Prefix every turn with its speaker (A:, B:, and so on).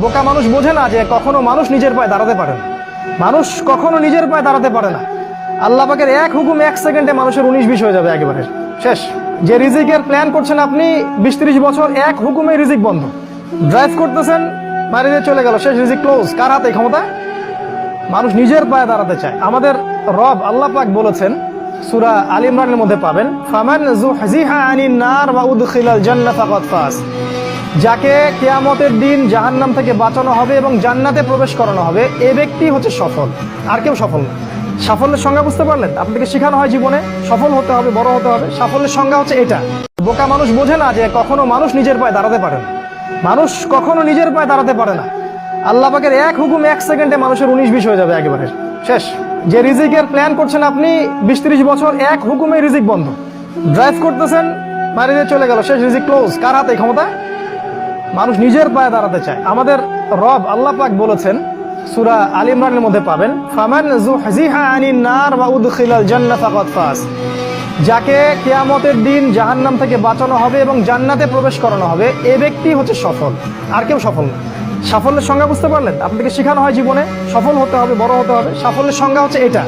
A: বোকা মানুষ বোঝে না যে কখনো মানুষ নিজের পায়ে দাঁড়াতে পারে না। মানুষ কখনো নিজের পায়ে দাঁড়াতে পারে না। আল্লাহ পাকের এক হুকুম 1 সেকেন্ডে মানুষের 19-20 হয়ে যাবে একেবারে শেষ। যে রিজিকের প্ল্যান করছেন আপনি 20-30 বছর, এক হুকুমে রিজিক বন্ধ। ড্রাইভ করতেছেন, মারি দিয়ে চলে গেল, শেষ, রিজিক ক্লোজ। কার হাতে ক্ষমতা? মানুষ নিজের পায়ে দাঁড়াতে চায়। আমাদের রব আল্লাহ পাক বলেছেন সূরা আল ইমরানের মধ্যে পাবেন, ফামান যুহজিহা আনিন নার ওয়া উদখিলাল জান্নাত ফাকাদ ফাজ। যাকে কিয়ামতের দিন জাহান্নাম থেকে বাঁচানো হবে এবং জান্নাতে প্রবেশ করানো হবে, এই ব্যক্তি হচ্ছে সফল, আর কেউ সফল না। সাফল্যের সংজ্ঞা বুঝতে পারলেন? আপনাকে শেখানো হয় জীবনে সফল হতে হবে, বড় হতে হবে। সাফল্যের সংজ্ঞা হচ্ছে এটা। বোকা মানুষ বোঝে না যে কখনো মানুষ নিজের পায়ে দাঁড়াতে পারে না। মানুষ কখনো নিজের পায়ে দাঁড়াতে পারে না। আল্লাহ পাকের এক হুকুম 1 সেকেন্ডে মানুষের 19-20 হয়ে যাবে একেবারে শেষ। যে রিজিকের প্ল্যান করছেন আপনি 20-30 বছর, এক হুকুমে রিজিক বন্ধ। ড্রাইভ করতেছেন, মারি দিয়ে চলে গেল, শেষ, রিজিক ক্লোজ। কার হাতে ক্ষমতা? মানুষ নিজের পায়ে দাঁড়াতে চায়। আমাদের রব আল্লাহ পাক বলেছেন সূরা আল ইমরানের মধ্যে পাবেন, ফামান যুহজিহা আনিন নার ওয়া উদখিলাল জান্নাত ফাকাদ ফাজ। যাকে কিয়ামতের দিন জাহান্নাম থেকে বাঁচানো হবে এবং জান্নাতে প্রবেশ করানো হবে, এই ব্যক্তি হচ্ছে সফল, আর কেউ সফল না। সাফল্যের সংজ্ঞা বুঝতে পারলেন? আপনাকে শেখানো হয় জীবনে সফল হতে হবে, বড় হতে হবে। সাফল্যের সংজ্ঞা হচ্ছে এটা।